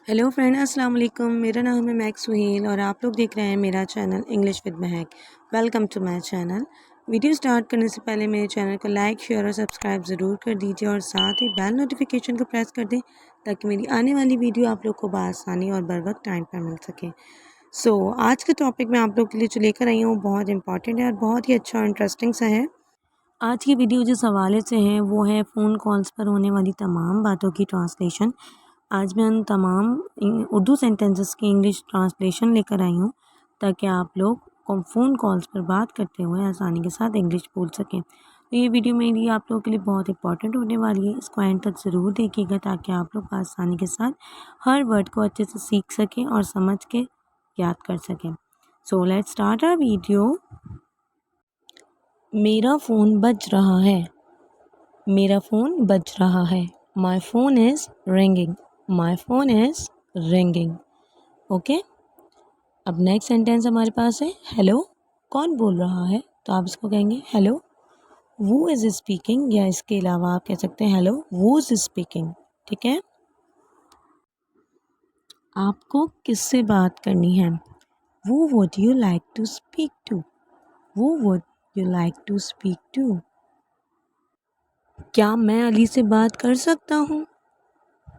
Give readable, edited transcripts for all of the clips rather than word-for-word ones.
Hello friend, अस्सलाम वालेकुम। मेरा नाम है मैक्स सुहेल और आप लोग देख रहे हैं मेरा channel English with Mehak. Welcome to my channel. Video start करने से पहले मेरे चैनल को लाइक, शेयर और सब्सक्राइब ज़रूर कर दीजिए और साथ ही बेल नोटिफिकेशन को प्रेस कर दें ताकि मेरी आने वाली वीडियो आप लोग को बआसानी और बर वक्त टाइम पर मिल सके। आज का टॉपिक मैं आप लोग के लिए जो लेकर आई हूँ बहुत इंपॉर्टेंट है और बहुत ही अच्छा और इंटरेस्टिंग सा है। आज की वीडियो जिस हवाले से है वो है फ़ोन कॉल्स पर होने वाली तमाम बातों की ट्रांसलेशन। आज मैं उन तमाम उर्दू सेंटेंसेस की इंग्लिश ट्रांसलेशन लेकर आई हूँ ताकि आप लोग फ़ोन कॉल्स पर बात करते हुए आसानी के साथ इंग्लिश बोल सकें। तो ये वीडियो मेरी आप लोगों के लिए बहुत इंपॉर्टेंट होने वाली है। इसको एंड तक ज़रूर देखिएगा ताकि आप लोग आसानी के साथ हर वर्ड को अच्छे से सीख सकें और समझ के याद कर सकें। So let's start our video. मेरा फ़ोन बज रहा है। मेरा फ़ोन बज रहा है। My phone is ringing. My phone is ringing. Okay, अब नेक्स्ट सेंटेंस हमारे पास है हेलो। कौन बोल रहा है? तो आप इसको कहेंगे हेलो वो इज़ स्पीकिंग, या इसके अलावा आप कह सकते हैं हेलो वो इज़ स्पीकिंग। ठीक है, आपको किससे बात करनी है? Who would you like to speak to. Who would you like to speak to. क्या मैं अली से बात कर सकता हूँ?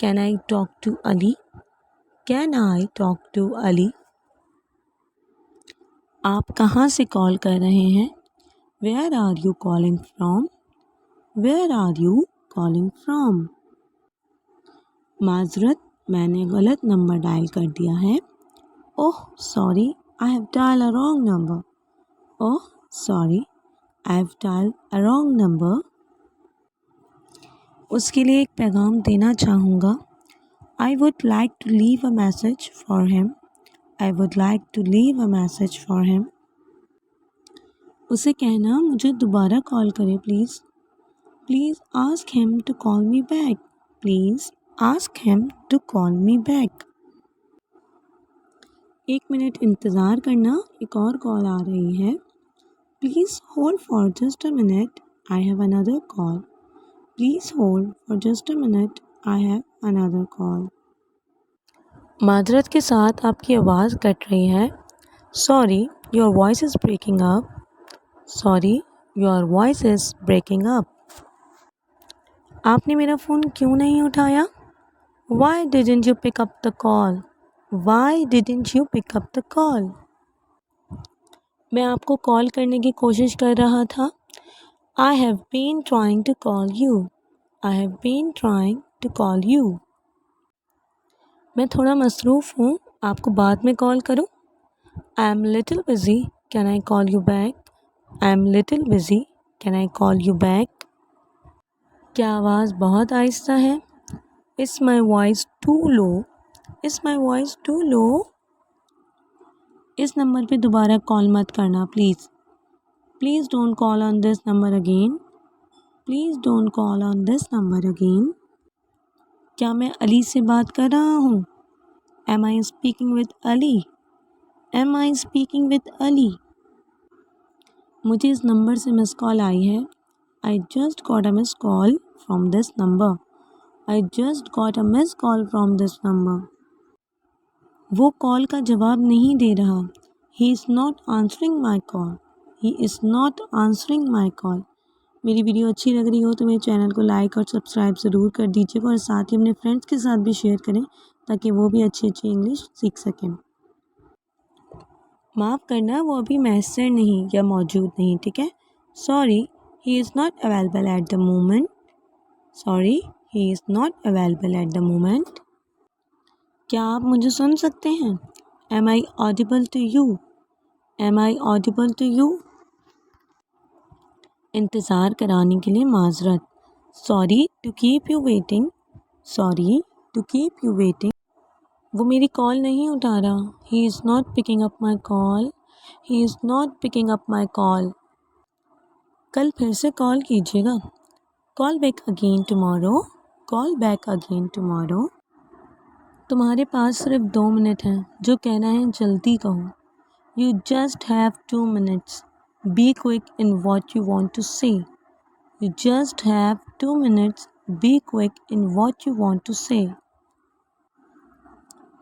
Can I talk to Ali? Can I talk to Ali? आप कहाँ से कॉल कर रहे हैं? Where are you calling from? Where are you calling from? माजरत, मैंने गलत नंबर डायल कर दिया है। Oh sorry, I have dial a wrong number. Oh sorry, I have dial a wrong number. उसके लिए एक पैगाम देना चाहूँगा। I would like to leave a message for him. I would like to leave a message for him. उसे कहना मुझे दोबारा कॉल करे please. Please ask him to call me back. Please ask him to call me back. 1 minute इंतज़ार करना, एक और call आ रही है। Please hold for just a minute, I have another call. Please hold for just a minute, I have another call. माजरत के साथ आपकी आवाज़ कट रही है। Sorry your voice is breaking up. Sorry your voice is breaking up. आपने मेरा phone क्यों नहीं उठाया? Why didn't you pick up the call? Why didn't you pick up the call? मैं आपको कॉल करने की कोशिश कर रहा था। I have been trying to call you. I have been trying to call you. मैं थोड़ा मसरूफ़ हूँ, आपको बाद में कॉल करूँ? I am little busy. Can I call you back? I am little busy. Can I call you back? क्या आवाज़ बहुत आहिस्ता है? Is my voice too low? Is my voice too low? इस नंबर पे दोबारा कॉल मत करना please. Please don't call on this number again. Please don't call on this number again. क्या मैं अली से बात कर रहा हूँ? Am I speaking with Ali? Am I speaking with Ali? मुझे इस नंबर से मिस कॉल आई है। I just got a miss call from this number. I just got a miss call from this number. वो कॉल का जवाब नहीं दे रहा। He is not answering my call. He is not answering my call. मेरी video अच्छी लग रही हो तो मेरे चैनल को लाइक और सब्सक्राइब ज़रूर कर दीजिएगा और साथ ही अपने फ्रेंड्स के साथ भी शेयर करें ताकि वो भी अच्छी अच्छी इंग्लिश सीख सकें। माफ़ करना, वो अभी मैसर नहीं या मौजूद नहीं। ठीक है, sorry he is not available at the moment. Sorry he is not available at the moment. क्या आप मुझे सुन सकते हैं? Am I audible to you? Am I audible to you? इंतज़ार कराने के लिए माजरत। Sorry to keep you waiting. Sorry to keep you waiting. वो मेरी कॉल नहीं उठा रहा। He is not picking up my call. He is not picking up my call. कल फिर से कॉल कीजिएगा। Call back again tomorrow. Call back again tomorrow. तुम्हारे पास सिर्फ 2 मिनट हैं, जो कहना है जल्दी कहो। You just have 2 minutes. Be quick in what you want to say. You just have 2 minutes. Be quick in what you want to say.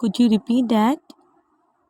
could you repeat that؟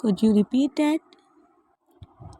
could you repeat that؟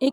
1